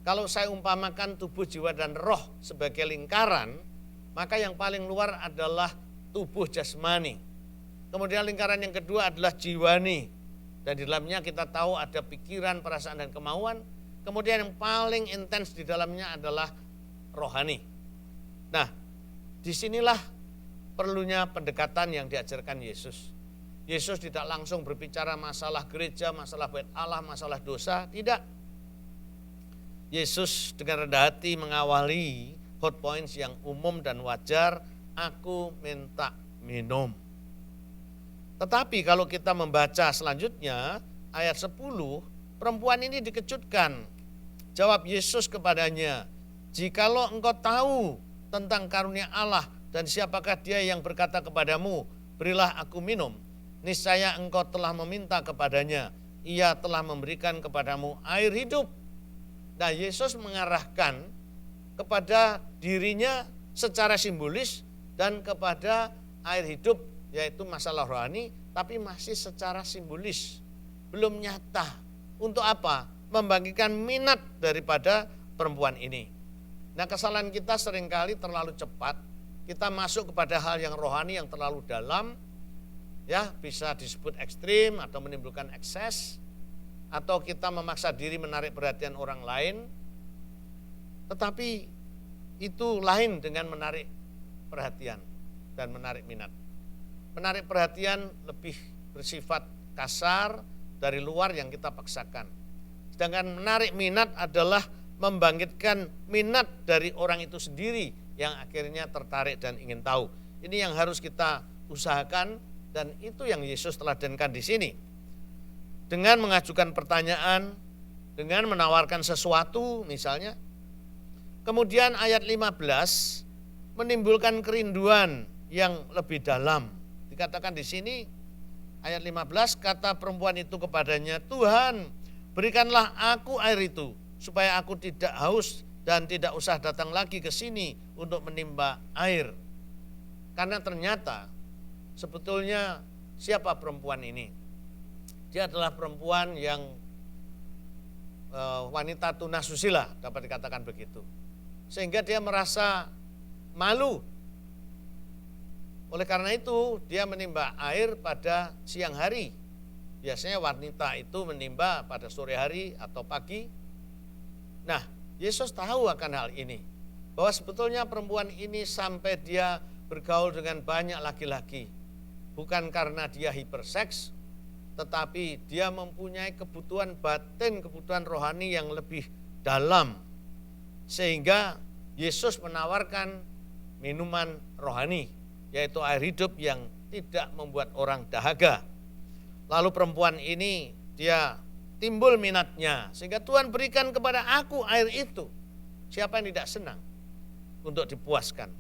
Kalau saya umpamakan tubuh, jiwa, dan roh sebagai lingkaran, maka yang paling luar adalah tubuh jasmani. Kemudian lingkaran yang kedua adalah jiwani. Dan di dalamnya kita tahu ada pikiran, perasaan, dan kemauan. Kemudian yang paling intens di dalamnya adalah rohani. Nah, disinilah perlunya pendekatan yang diajarkan Yesus. Yesus tidak langsung berbicara masalah gereja, masalah bait Allah, masalah dosa, tidak. Yesus dengan rendah hati mengawali hot points yang umum dan wajar, aku minta minum. Tetapi kalau kita membaca selanjutnya, ayat 10, perempuan ini dikejutkan. Jawab Yesus kepadanya, jikalau engkau tahu tentang karunia Allah dan siapakah dia yang berkata kepadamu, berilah aku minum, niscaya engkau telah meminta kepadanya, ia telah memberikan kepadamu air hidup. Nah, Yesus mengarahkan kepada dirinya secara simbolis dan kepada air hidup, yaitu masalah rohani, tapi masih secara simbolis, belum nyata. Untuk apa? Membangkitkan minat daripada perempuan ini. Nah, kesalahan kita seringkali terlalu cepat, kita masuk kepada hal yang rohani yang terlalu dalam, ya bisa disebut ekstrim atau menimbulkan ekses, atau kita memaksa diri menarik perhatian orang lain, tetapi itu lain dengan menarik perhatian dan menarik minat. Menarik perhatian lebih bersifat kasar dari luar yang kita paksakan. Sedangkan menarik minat adalah membangkitkan minat dari orang itu sendiri yang akhirnya tertarik dan ingin tahu. Ini yang harus kita usahakan dan itu yang Yesus teladankan di sini. Dengan mengajukan pertanyaan, dengan menawarkan sesuatu misalnya. Kemudian ayat 15 menimbulkan kerinduan yang lebih dalam. Dikatakan di sini ayat 15, kata perempuan itu kepadanya, Tuhan, berikanlah aku air itu supaya aku tidak haus dan tidak usah datang lagi ke sini untuk menimba air. Karena ternyata sebetulnya siapa perempuan ini? Dia adalah perempuan yang wanita tunasusila, dapat dikatakan begitu. Sehingga dia merasa malu. Oleh karena itu dia menimba air pada siang hari. Biasanya wanita itu menimba pada sore hari atau pagi. Nah, Yesus tahu akan hal ini. Bahwa sebetulnya perempuan ini sampai dia bergaul dengan banyak laki-laki. Bukan karena dia hiperseks, tetapi dia mempunyai kebutuhan batin, kebutuhan rohani yang lebih dalam. Sehingga Yesus menawarkan minuman rohani, yaitu air hidup yang tidak membuat orang dahaga. Lalu perempuan ini dia timbul minatnya, sehingga Tuhan berikan kepada aku air itu. Siapa yang tidak senang untuk dipuaskan?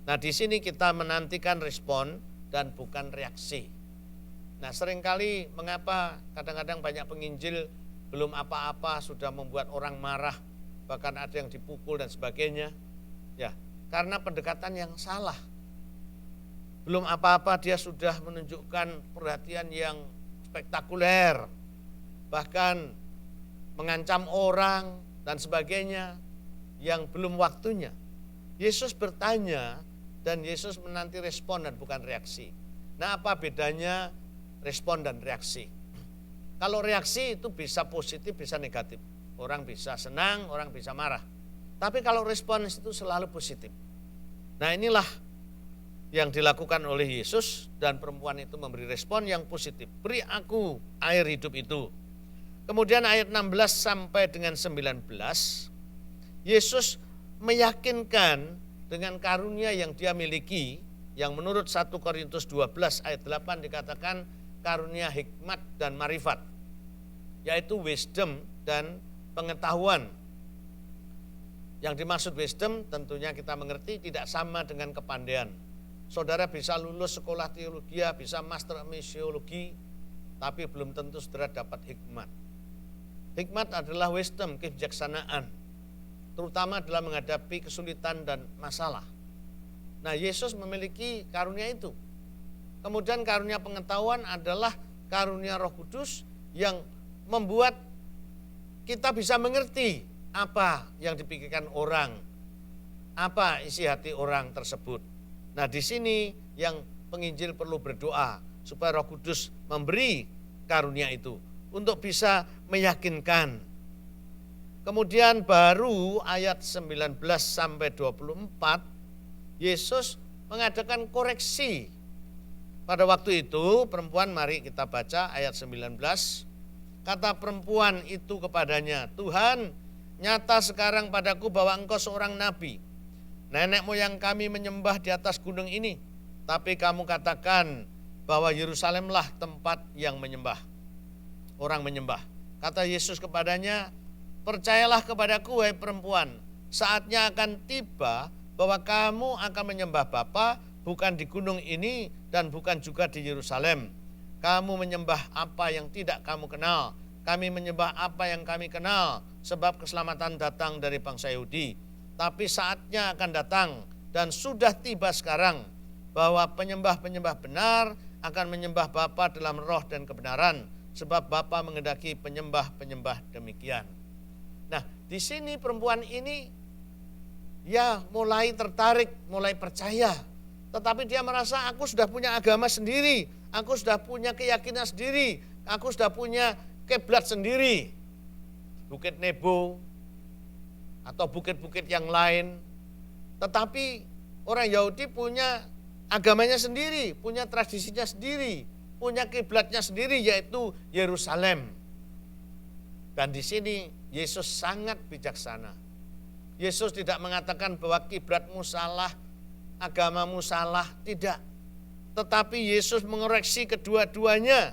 Nah, di sini kita menantikan respon dan bukan reaksi. Nah, seringkali mengapa kadang-kadang banyak penginjil belum apa-apa sudah membuat orang marah, bahkan ada yang dipukul dan sebagainya. Ya, karena pendekatan yang salah. Belum apa-apa dia sudah menunjukkan perhatian yang spektakuler, bahkan mengancam orang dan sebagainya yang belum waktunya. Yesus bertanya dan Yesus menanti respon dan bukan reaksi. Nah, apa bedanya respon dan reaksi? Kalau reaksi itu bisa positif, bisa negatif. Orang bisa senang, orang bisa marah. Tapi kalau respon itu selalu positif. Nah, inilah yang dilakukan oleh Yesus dan perempuan itu memberi respon yang positif. Beri aku air hidup itu. Kemudian ayat 16 sampai dengan 19, Yesus meyakinkan dengan karunia yang dia miliki, yang menurut 1 Korintus 12 ayat 8 dikatakan karunia hikmat dan marifat, yaitu wisdom dan pengetahuan. Yang dimaksud wisdom tentunya kita mengerti tidak sama dengan kepandaian. Saudara bisa lulus sekolah teologi, bisa master misiologi, tapi belum tentu saudara dapat hikmat. Hikmat adalah wisdom, kebijaksanaan, terutama dalam menghadapi kesulitan dan masalah. Nah, Yesus memiliki karunia itu. Kemudian karunia pengetahuan adalah karunia Roh Kudus yang membuat kita bisa mengerti apa yang dipikirkan orang, apa isi hati orang tersebut. Nah, di sini yang penginjil perlu berdoa supaya Roh Kudus memberi karunia itu untuk bisa meyakinkan. Kemudian baru ayat 19 sampai 24 Yesus mengadakan koreksi. Pada waktu itu perempuan, mari kita baca ayat 19. Kata perempuan itu kepadanya, "Tuhan, nyata sekarang padaku bahwa engkau seorang nabi. Nenek moyang kami menyembah di atas gunung ini, tapi kamu katakan bahwa Yerusalemlah tempat yang menyembah. Orang menyembah." Kata Yesus kepadanya, "Percayalah kepadaku, wahai perempuan, saatnya akan tiba bahwa kamu akan menyembah Bapa bukan di gunung ini dan bukan juga di Yerusalem. Kamu menyembah apa yang tidak kamu kenal. Kami menyembah apa yang kami kenal, sebab keselamatan datang dari bangsa Yahudi. Tapi saatnya akan datang dan sudah tiba sekarang bahwa penyembah-penyembah benar akan menyembah Bapa dalam roh dan kebenaran, sebab Bapa menghendaki penyembah-penyembah demikian." Nah, di sini perempuan ini mulai tertarik, mulai percaya. Tetapi dia merasa, aku sudah punya agama sendiri, aku sudah punya keyakinan sendiri, aku sudah punya kiblat sendiri. Bukit Nebo atau bukit-bukit yang lain. Tetapi orang Yahudi punya agamanya sendiri, punya tradisinya sendiri, punya kiblatnya sendiri, yaitu Yerusalem. Dan di sini Yesus sangat bijaksana. Yesus tidak mengatakan bahwa kiblatmu salah, agamamu salah, tidak. Tetapi Yesus mengoreksi kedua-duanya,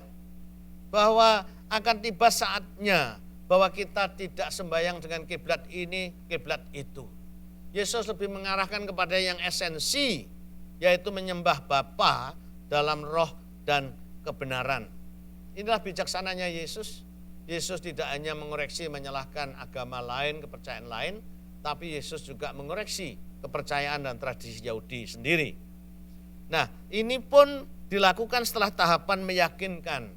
bahwa akan tiba saatnya bahwa kita tidak sembahyang dengan kiblat ini, kiblat itu. Yesus lebih mengarahkan kepada yang esensi, yaitu menyembah Bapa dalam roh dan kebenaran. Inilah bijaksananya Yesus. Yesus tidak hanya mengoreksi menyalahkan agama lain, kepercayaan lain, tapi Yesus juga mengoreksi kepercayaan dan tradisi Yahudi sendiri. Nah, ini pun dilakukan setelah tahapan meyakinkan.